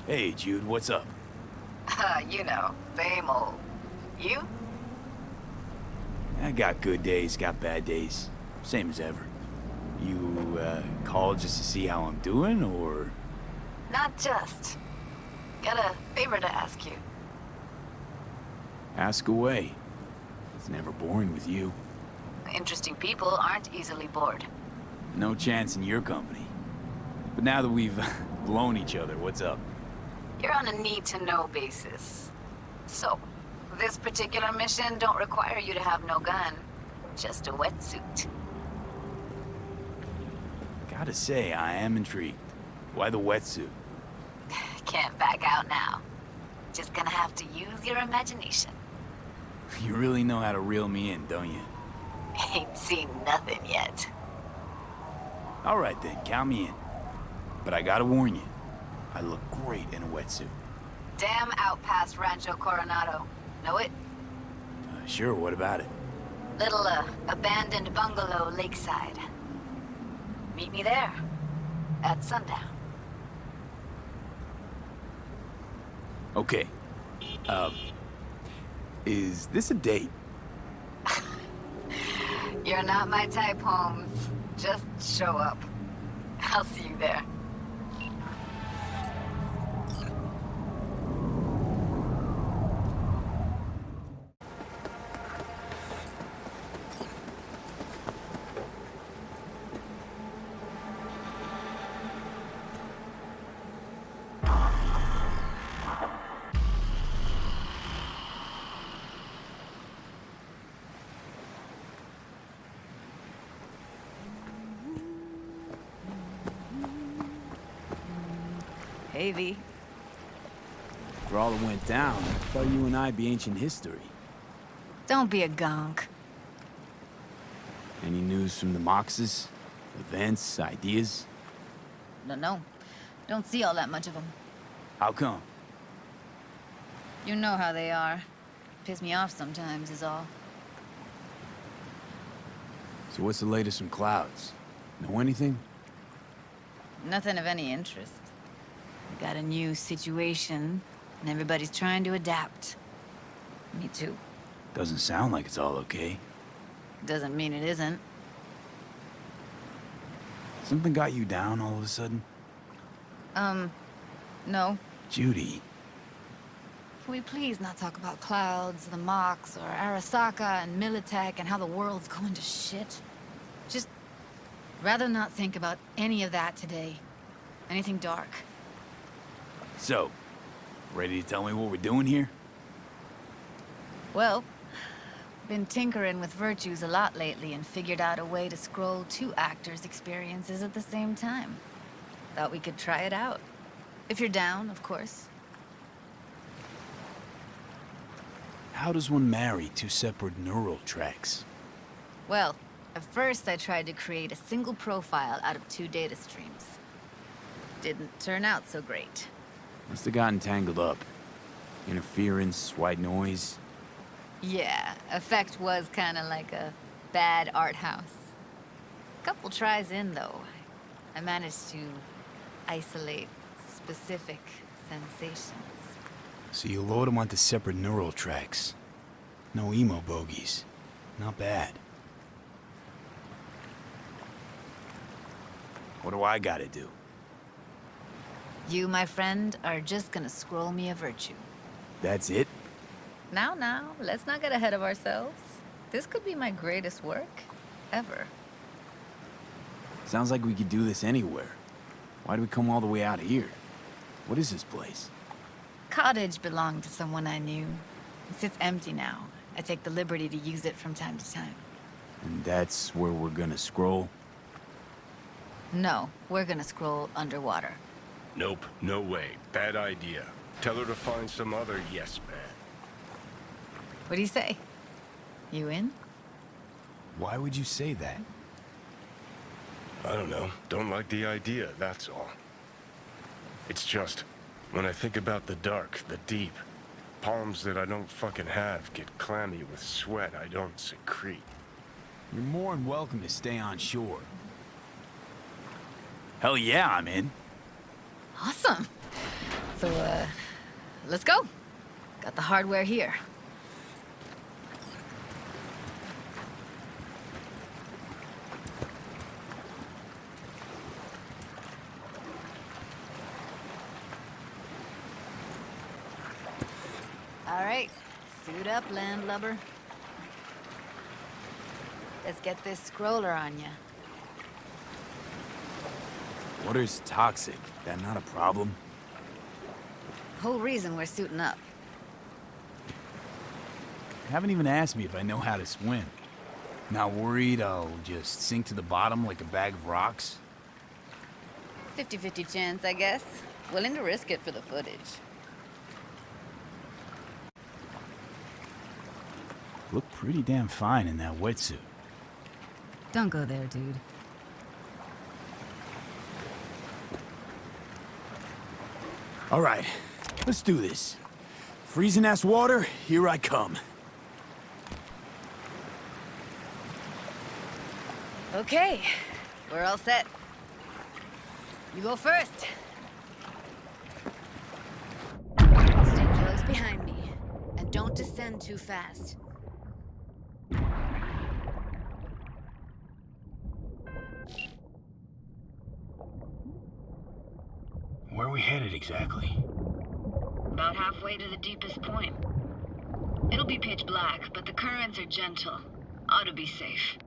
Hey, Jude, what's up? You know, same old. You? I got good days, got bad days. Same as ever. You, called just to see how I'm doing, or...? Not just. Got a favor to ask you. Ask away. It's never boring with you. Interesting people aren't easily bored. No chance in your company. But now that we've blown each other, what's up? You're on a need-to-know basis. So, this particular mission don't require you to have no gun. Just a wetsuit. Gotta say, I am intrigued. Why the wetsuit? Can't back out now. Just gonna have to use your imagination. You really know how to reel me in, don't you? Ain't seen nothing yet. All right then, count me in. But I gotta warn you, I look great in a wetsuit. Damn out past Rancho Coronado. Know it? Sure, what about it? Little, abandoned bungalow lakeside. Meet me there. At sundown. Okay. Is this a date? You're not my type, Holmes. Just show up. I'll see you there. Hey, V. For all that went down, I thought you and I'd be ancient history. Don't be a gonk. Any news from the Moxes? Events, ideas? No. Don't see all that much of them. How come? You know how they are. Piss me off sometimes is all. So what's the latest from Clouds? Know anything? Nothing of any interest. We got a new situation, and everybody's trying to adapt. Me too. Doesn't sound like it's all okay. Doesn't mean it isn't. Something got you down all of a sudden? No. Judy. Can we please not talk about Clouds, the Mox, or Arasaka and Militech and how the world's going to shit? Just rather not think about any of that today. Anything dark. So, ready to tell me what we're doing here? Well, been tinkering with virtues a lot lately and figured out a way to scroll two actors' experiences at the same time. Thought we could try it out. If you're down, of course. How does one marry two separate neural tracks? Well, at first I tried to create a single profile out of two data streams. Didn't turn out so great. Must have gotten tangled up. Interference, white noise. Yeah, effect was kind of like a bad art house. Couple tries in, though, I managed to isolate specific sensations. So you load them onto separate neural tracks. No emo bogies. Not bad. What do I gotta do? You, my friend, are just gonna scroll me a virtue. That's it? Now, let's not get ahead of ourselves. This could be my greatest work, ever. Sounds like we could do this anywhere. Why'd we come all the way out here? What is this place? Cottage belonged to someone I knew. It sits empty now. I take the liberty to use it from time to time. And that's where we're gonna scroll? No, we're gonna scroll underwater. Nope, no way. Bad idea. Tell her to find some other yes man. What do you say? You in? Why would you say that? I don't know. Don't like the idea, that's all. It's just, when I think about the dark, the deep, palms that I don't fucking have get clammy with sweat I don't secrete. You're more than welcome to stay on shore. Hell yeah, I'm in. Awesome. So, let's go. Got the hardware here. All right, suit up, landlubber. Let's get this scroller on ya. Water's toxic. That not a problem? Whole reason we're suiting up. You haven't even asked me if I know how to swim. Not worried I'll just sink to the bottom like a bag of rocks? 50-50 chance, I guess. Willing to risk it for the footage. Look pretty damn fine in that wetsuit. Don't go there, dude. All right, let's do this. Freezing-ass water, here I come. Okay, we're all set. You go first. Stay close behind me, and don't descend too fast. Where are we headed exactly? About halfway to the deepest point. It'll be pitch black, but the currents are gentle. Ought to be safe.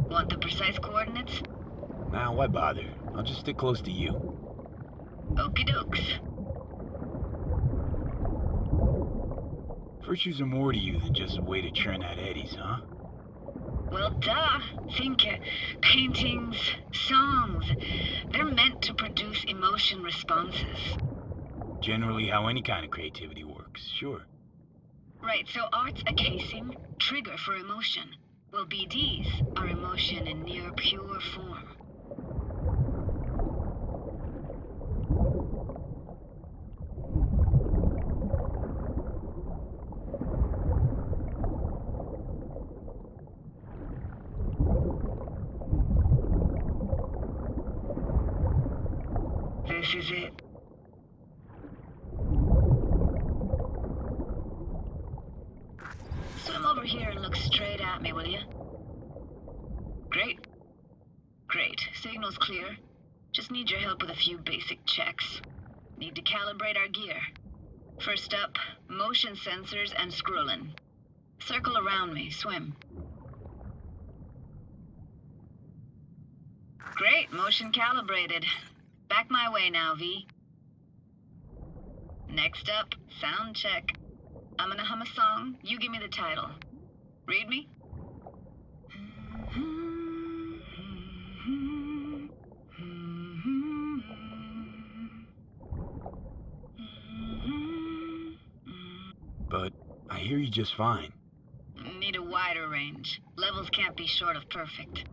Want the precise coordinates? Nah, why bother? I'll just stick close to you. Okie dokes. Virtues are more to you than just a way to churn out eddies, huh? Well, duh. Think paintings, songs. They're meant to produce emotion responses. Generally how any kind of creativity works, sure. Right, so art's a casing, trigger for emotion. Well, BDs are emotion in near pure form. This is it. Swim over here and look straight at me, will you? Great. Great. Signal's clear. Just need your help with a few basic checks. Need to calibrate our gear. First up, motion sensors and scrolling. Circle around me, swim. Great, motion calibrated. Back my way now, V. Next up, sound check. I'm gonna hum a song, you give me the title. Read me? But I hear you just fine. Need a wider range. Levels can't be short of perfect.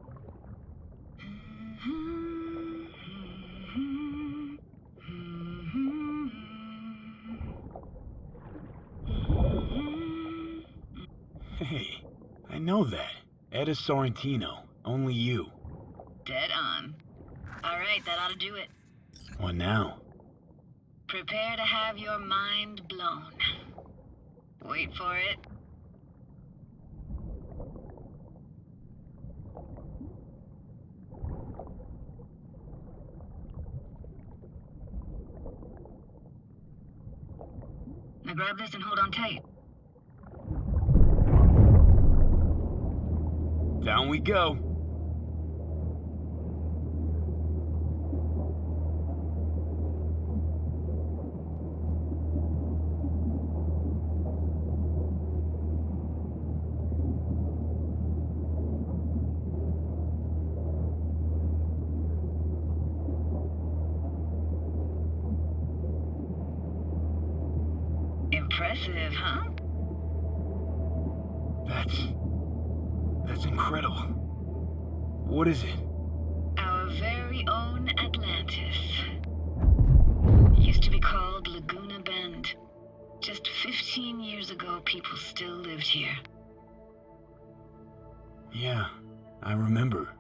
Hey, I know that. Etta Sorrentino. Only you. Dead on. All right, that ought to do it. What now? Prepare to have your mind blown. Wait for it. Now grab this and hold on tight. Down we go. Impressive, huh? That's incredible. What is it? Our very own Atlantis. Used to be called Laguna Bend. Just 15 years ago, people still lived here. Yeah, I remember.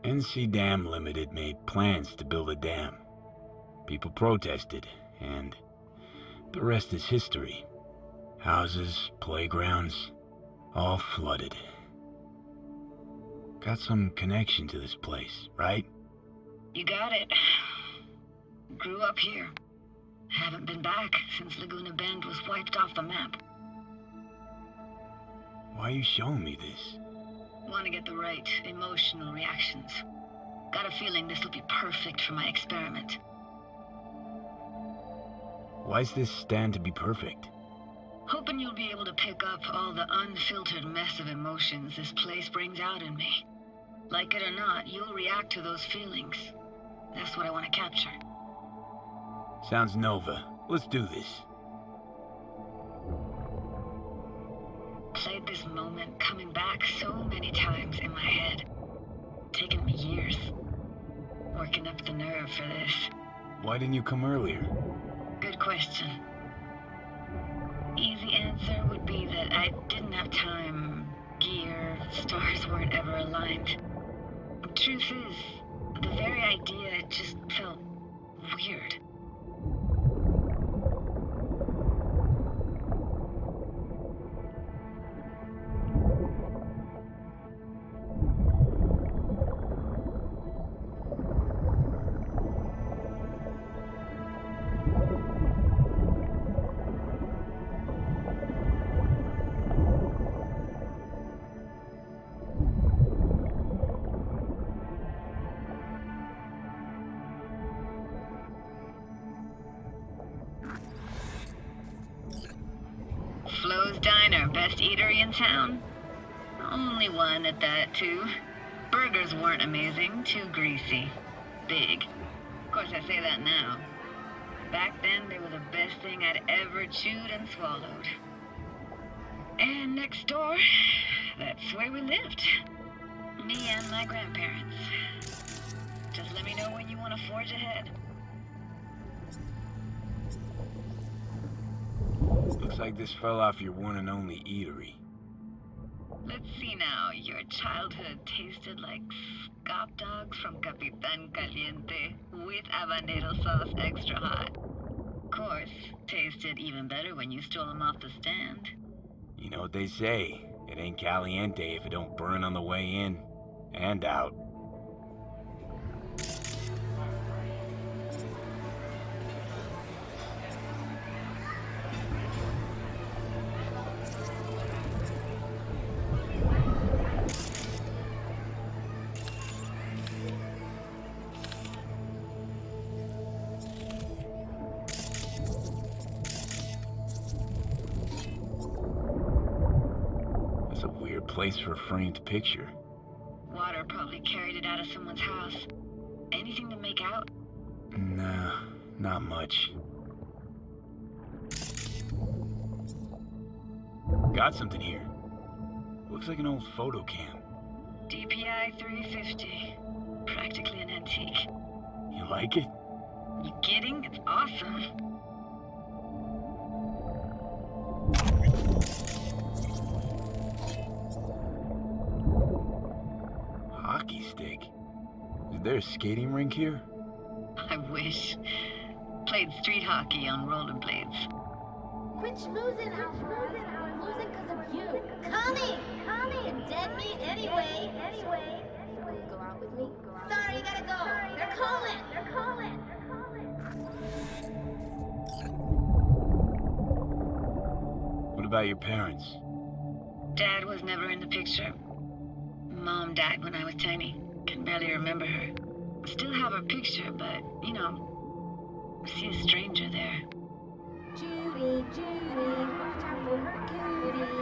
NC Dam Limited made plans to build a dam. People protested, and The rest is history. Houses, playgrounds, all flooded. Got some connection to this place, right? You got it. Grew up here. Haven't been back since Laguna Bend was wiped off the map. Why are you showing me this? Want to get the right emotional reactions. Got a feeling this will be perfect for my experiment. Why's this stand to be perfect? Hoping you'll be able to pick up all the unfiltered mess of emotions this place brings out in me. Like it or not, you'll react to those feelings. That's what I want to capture. Sounds Nova. Let's do this. Played this moment coming back so many times in my head. Taken me years. Working up the nerve for this. Why didn't you come earlier? Good question. Easy answer would be that I didn't have time. Gear, stars weren't ever aligned. Truth is, the very idea just felt weird. Flo's Diner, best eatery in town? Only one at that, too. Burgers weren't amazing, too greasy. Big. Of course, I say that now. Back then, they were the best thing I'd ever chewed and swallowed. And next door, that's where we lived. Me and my grandparents. Just let me know when you want to forge ahead. Looks like this fell off your one and only eatery. Let's see now. Your childhood tasted like scop dogs from Capitan Caliente with habanero sauce extra hot. Of course, tasted even better when you stole them off the stand. You know what they say, it ain't caliente if it don't burn on the way in and out. That's a weird place for a framed picture. Water probably carried it out of someone's house. Anything to make out? Nah, not much. Got something here. Looks like an old photo cam. DPI 350. Practically an antique. You like it? You kidding? It's awesome. Hockey stick? Is there a skating rink here? I wish. Played street hockey on rollerblades. Quit schmoozing, Alfred. I'm losing because of you. Coming! You're dead meat anyway. Will you go out with me? Sorry, you gotta go. They're calling. What about your parents? Dad was never in the picture. Mom died when I was tiny. Can barely remember her. Still have her picture, but, you know, see a stranger there. Judy, watch out for her cuties.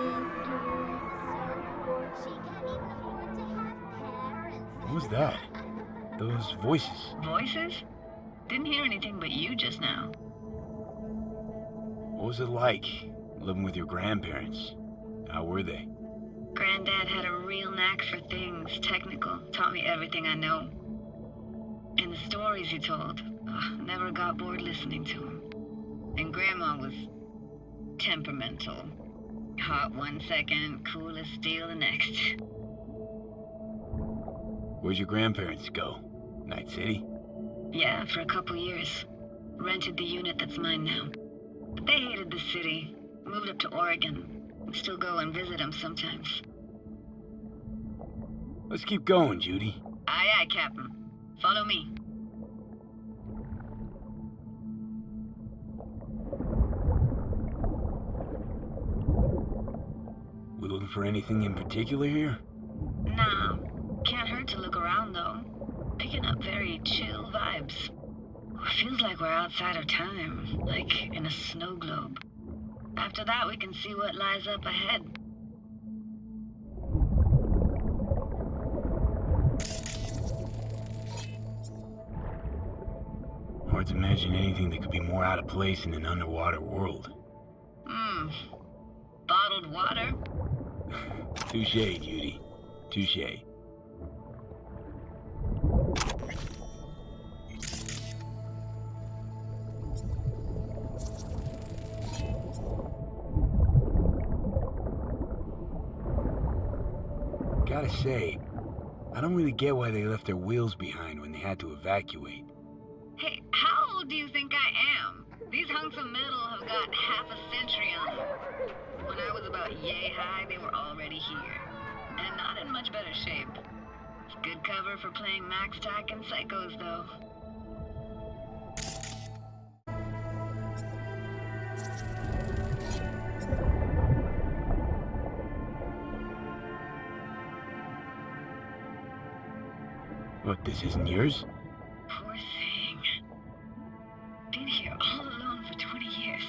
She can't even afford to have parents. What was that? Those voices. Voices? Didn't hear anything but you just now. What was it like, living with your grandparents? How were they? Granddad had a real knack for things technical. Taught me everything I know. And the stories he told, never got bored listening to him. And Grandma was temperamental. Hot one second, cool as steel the next. Where'd your grandparents go? Night City? Yeah, for a couple years. Rented the unit that's mine now. They hated the city. Moved up to Oregon. We still go and visit them sometimes. Let's keep going, Judy. Aye, aye, Captain. Follow me. We looking for anything in particular here? Nah. Can't hurt to look around, though. Picking up very chill vibes. Feels like we're outside of time, like in a snow globe. After that, we can see what lies up ahead. Hard to imagine anything that could be more out of place in an underwater world. Bottled water? Touche, Judy. Touche. Gotta say, I don't really get why they left their wheels behind when they had to evacuate. Hey, how old do you think I am? These hunks of metal have got half a century on them. When I was about yay high, they were already here. And not in much better shape. It's good cover for playing Max Tack and Psychos, though. What, this isn't yours? Poor thing. Been here all alone for 20 years.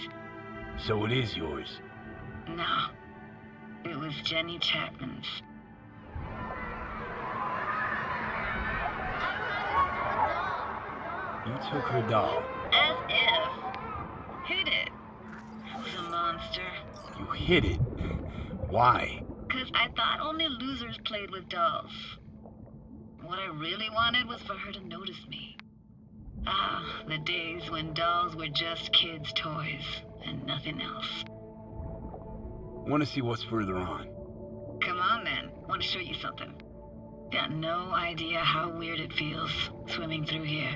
So it is yours. No. It was Jenny Chapman's. You took her doll. As if. Hid it. Who's a monster? You hid it. Why? 'Cause I thought only losers played with dolls. What I really wanted was for her to notice me. Ah, the days when dolls were just kids' toys and nothing else. Want to see what's further on? Come on then, want to show you something. Got no idea how weird it feels swimming through here.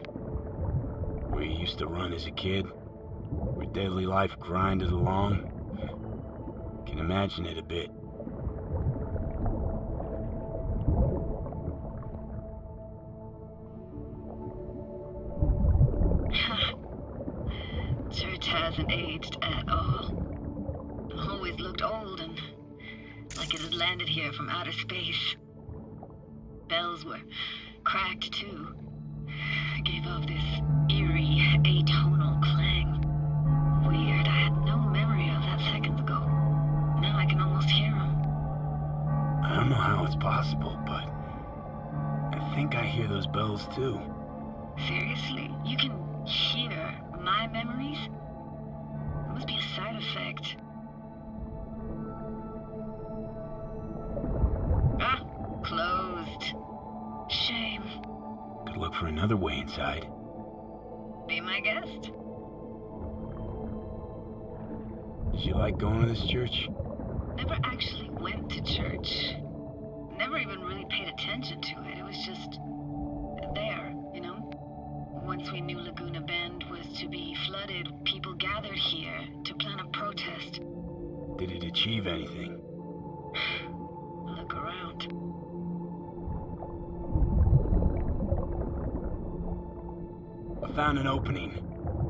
Where you used to run as a kid? Where daily life grinded along? Can imagine it a bit. Church hasn't aged at all. Always looked old and like it had landed here from outer space. Bells were cracked too. Gave off this eerie, atonal clang. Weird, I had no memory of that seconds ago. Now I can almost hear them. I don't know how it's possible, but I think I hear those bells too. Seriously? You can hear my memories? It must be a side effect. Ah, closed. Shame. Could look for another way inside. Be my guest. Did you like going to this church? Never actually went to church. Never even really paid attention to it. It was just there, you know? Once we knew Laguna Bend was to be flooded, people gathered here to plan a protest. Did it achieve anything? Look around. I found an opening.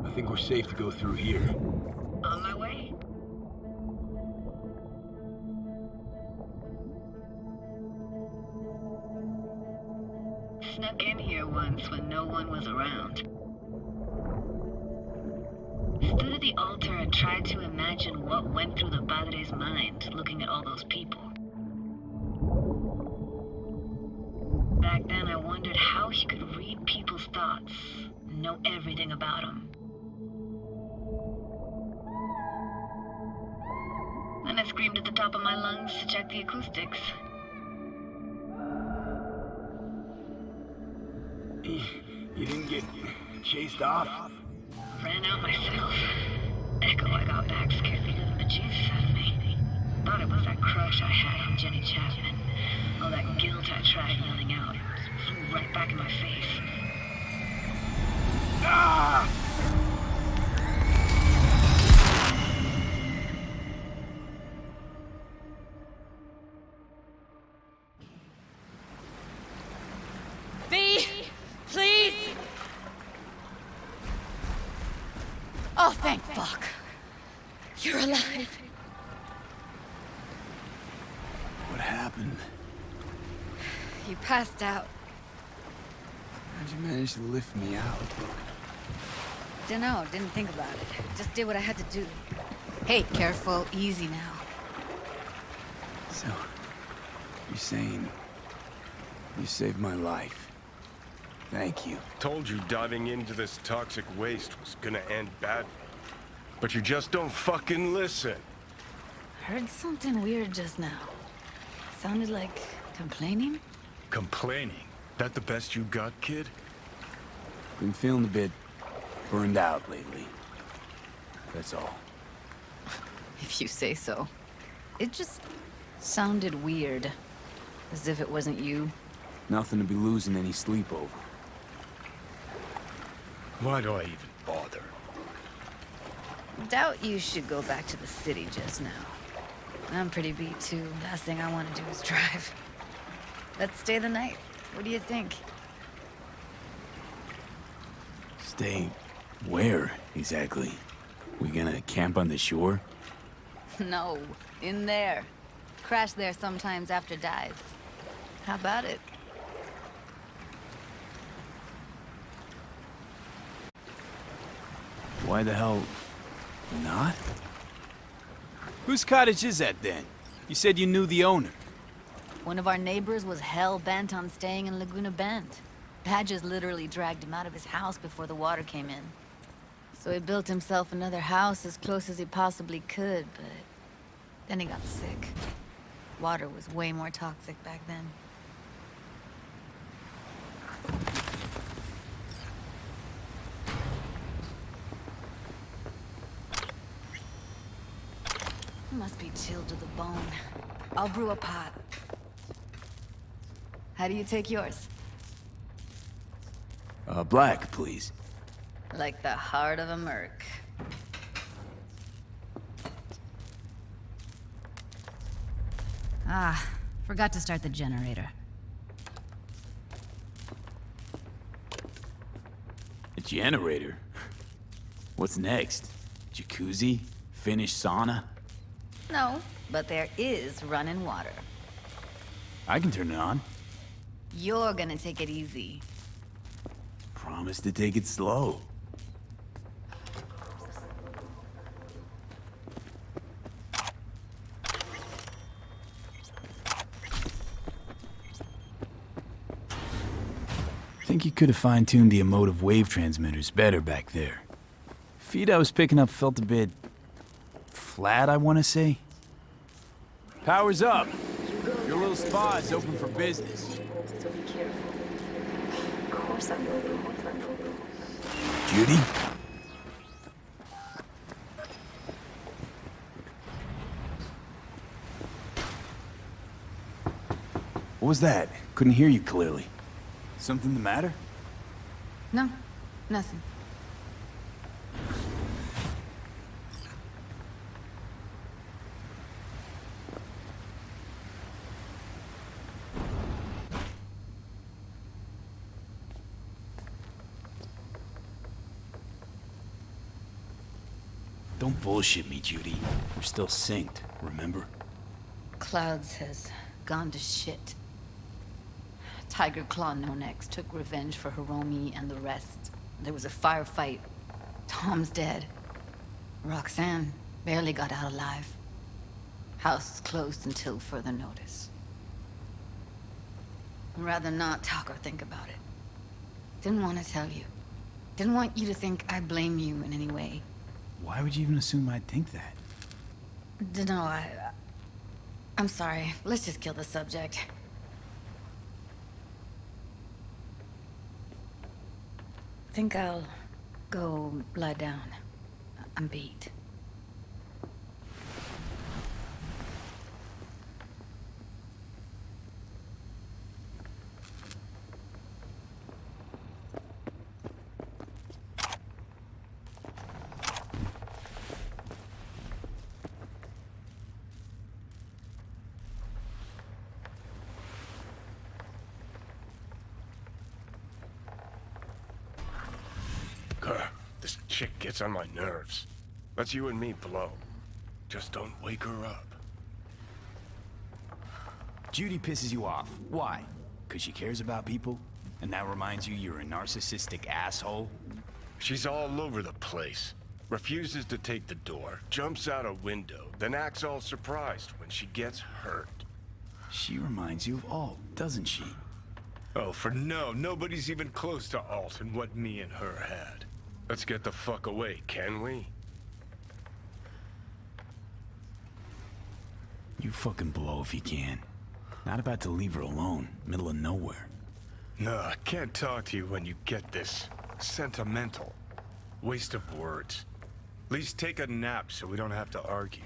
I think we're safe to go through here. On my way. Snuck in here once when no one was around. Stood at the altar and tried to imagine what went through the padre's mind looking at all those people. Back then I wondered how he could read people's thoughts, know everything about them. Then I screamed at the top of my lungs to check the acoustics. You didn't get chased off? Ran out myself. Echo I got back scared the living bejesus out of me. Thought it was that crush I had on Jenny Chapman. All that guilt I tried yelling out. Flew right back in my face. Ah! What happened? You passed out. How'd you manage to lift me out? Dunno, didn't think about it. Just did what I had to do. Hey, careful, easy now. So, you're saying you saved my life. Thank you. Told you diving into this toxic waste was gonna end badly. But you just don't fucking listen. Heard something weird just now. Sounded like complaining? Complaining? That the best you got, kid? Been feeling a bit burned out lately. That's all. If you say so. It just sounded weird. As if it wasn't you. Nothing to be losing any sleep over. Why do I even bother? Doubt you should go back to the city just now. I'm pretty beat too. Last thing I want to do is drive. Let's stay the night. What do you think? Stay where, exactly? We gonna camp on the shore? No, in there. Crash there sometimes after dives. How about it? Why the hell not? Whose cottage is that then? You said you knew the owner. One of our neighbors was hell-bent on staying in Laguna Bend. Badges literally dragged him out of his house before the water came in. So he built himself another house as close as he possibly could, but then he got sick. Water was way more toxic back then. Must be chilled to the bone. I'll brew a pot. How do you take yours? Black, please. Like the heart of a merc. Ah, forgot to start the generator. A generator? What's next? Jacuzzi? Finnish sauna? No, but there is running water. I can turn it on. You're gonna take it easy. Promise to take it slow. Think you could have fine-tuned the emotive wave transmitters better back there. Feed I was picking up felt a bit flat, I want to say. Power's up. Your little spa is open for business. So be careful. Of course I will. Judy? What was that? Couldn't hear you clearly. Something the matter? No, nothing. Don't bullshit me, Judy. We're still synced, remember? Clouds has gone to shit. Tiger Claw No Next took revenge for Hiromi and the rest. There was a firefight. Tom's dead. Roxanne barely got out alive. House is closed until further notice. I'd rather not talk or think about it. Didn't want to tell you. Didn't want you to think I blame you in any way. Why would you even assume I'd think that? Dunno, I'm sorry. Let's just kill the subject. Think I'll go lie down. I'm beat. This chick gets on my nerves. Let's you and me blow. Just don't wake her up. Judy pisses you off. Why? Because she cares about people? And that reminds you you're a narcissistic asshole? She's all over the place. Refuses to take the door, jumps out a window, then acts all surprised when she gets hurt. She reminds you of Alt, doesn't she? Oh, for no, nobody's even close to Alt and what me and her had. Let's get the fuck away, can we? You fucking blow if you can. Not about to leave her alone, middle of nowhere. No, I can't talk to you when you get this sentimental. Waste of words. At least take a nap so we don't have to argue.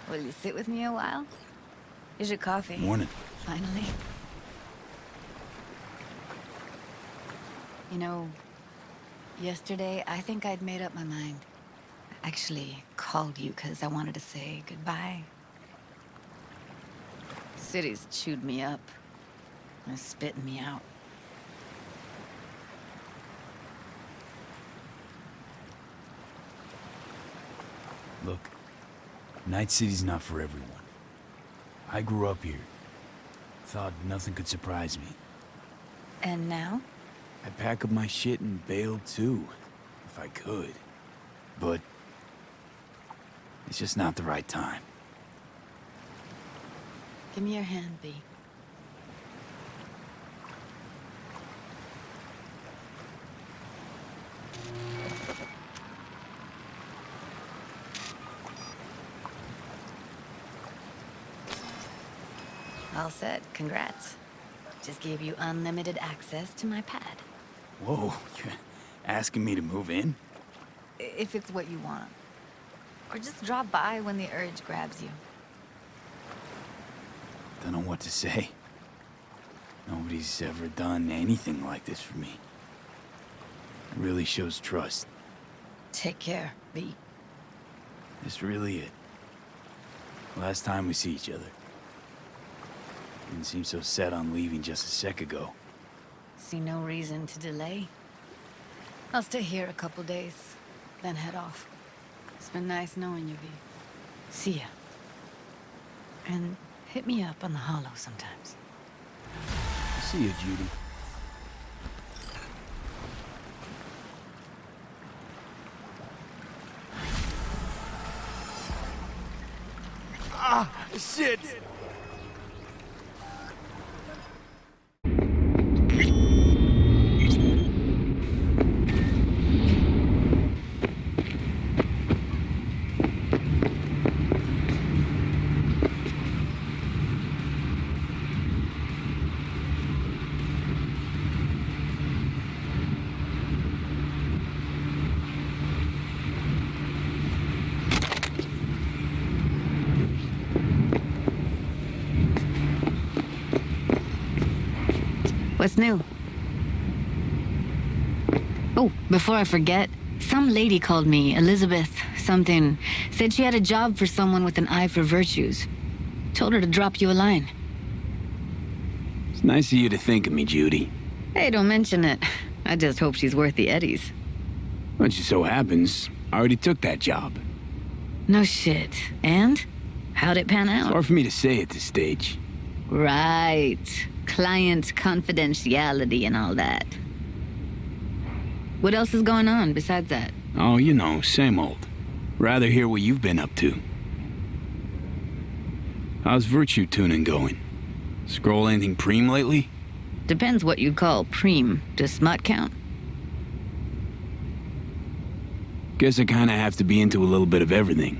Will you sit with me a while? Here's your coffee. Morning. Finally. You know, yesterday I think I'd made up my mind. I actually called you because I wanted to say goodbye. City's chewed me up. It's spitting me out. Look, Night City's not for everyone. I grew up here. Thought nothing could surprise me. And now? I'd pack up my shit and bail too, if I could. But it's just not the right time. Give me your hand, B. All set. Congrats. Just gave you unlimited access to my pad. Whoa, you're asking me to move in? If it's what you want. Or just drop by when the urge grabs you. Don't know what to say. Nobody's ever done anything like this for me. It really shows trust. Take care, B. This really it. Last time we see each other. Didn't seem so set on leaving just a sec ago. See no reason to delay. I'll stay here a couple days, then head off. It's been nice knowing you, V. See ya. And hit me up on the holo sometimes. See ya, Judy. Ah, shit! What's new? Oh, before I forget, some lady called me, Elizabeth something, said she had a job for someone with an eye for virtues. Told her to drop you a line. It's nice of you to think of me, Judy. Hey, don't mention it. I just hope she's worth the eddies. But it just so happens, I already took that job. No shit. And? How'd it pan It's out? hard for me to say at this stage. Right. Client confidentiality and all that. What else is going on besides that? Oh, you know, same old. Rather hear what you've been up to. How's virtue tuning going? Scroll anything preem lately? Depends what you call preem. Does smut count? Guess I kinda have to be into a little bit of everything.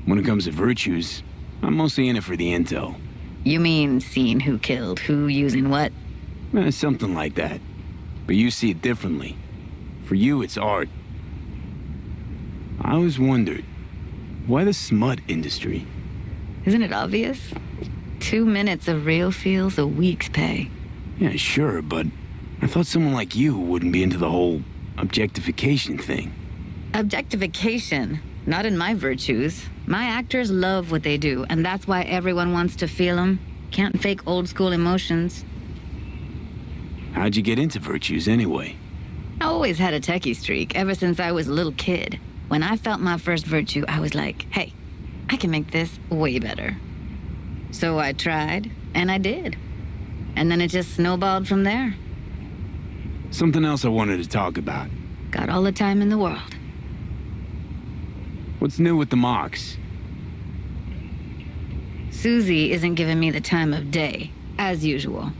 When it comes to virtues, I'm mostly in it for the intel. You mean seeing who killed who using what? Something like that. But you see it differently. For you, it's art. I always wondered, why the smut industry? Isn't it obvious? 2 minutes of real feels a week's pay. Yeah, sure, but I thought someone like you wouldn't be into the whole objectification thing. Objectification? Not in my virtues. My actors love what they do, and that's why everyone wants to feel them. Can't fake old school emotions. How'd you get into virtues anyway? I always had a techie streak ever since I was a little kid. When I felt my first virtue, I was like, hey, I can make this way better. So I tried, and I did. And then it just snowballed from there. Something else I wanted to talk about. Got all the time in the world. What's new with the mocks? Susie isn't giving me the time of day, as usual.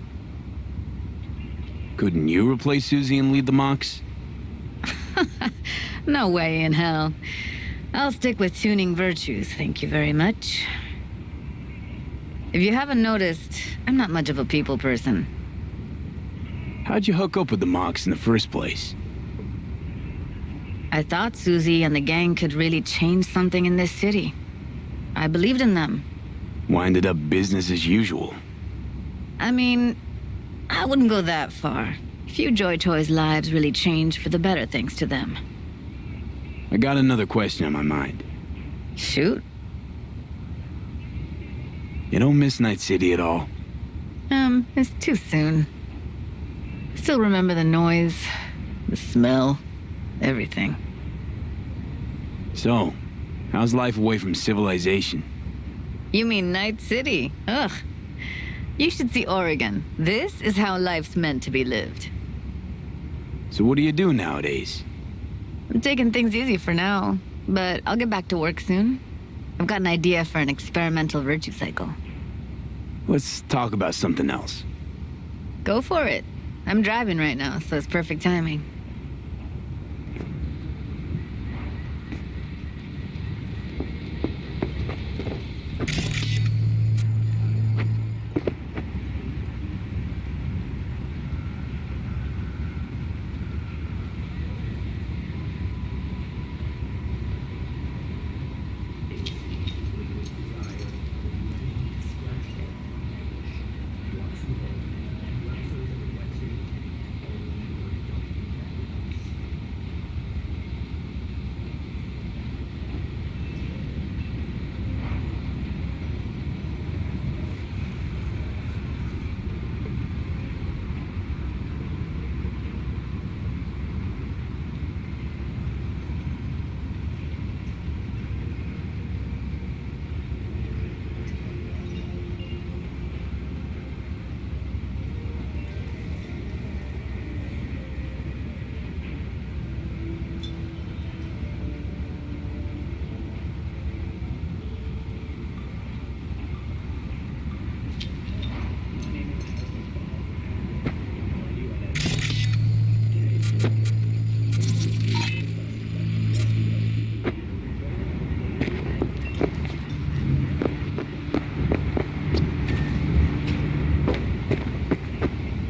Couldn't you replace Susie and lead the mocks? No way in hell. I'll stick with tuning virtues, thank you very much. If you haven't noticed, I'm not much of a people person. How'd you hook up with the mocks in the first place? I thought Susie and the gang could really change something in this city. I believed in them. Winded up business as usual. I mean, I wouldn't go that far. Few Joy Toys' lives really changed for the better thanks to them. I got another question on my mind. Shoot. You don't miss Night City at all? It's too soon. Still remember the noise, the smell, everything. So, how's life away from civilization? You mean Night City? Ugh. You should see Oregon. This is how life's meant to be lived. So what do you do nowadays? I'm taking things easy for now, but I'll get back to work soon. I've got an idea for an experimental virtue cycle. Let's talk about something else. Go for it. I'm driving right now, so it's perfect timing.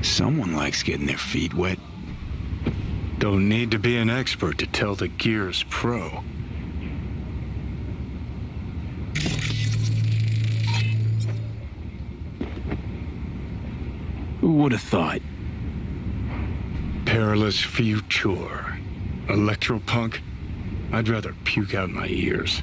Someone likes getting their feet wet. Don't need to be an expert to tell the gear's pro. Who would have thought? Perilous future. Electropunk? I'd rather puke out my ears.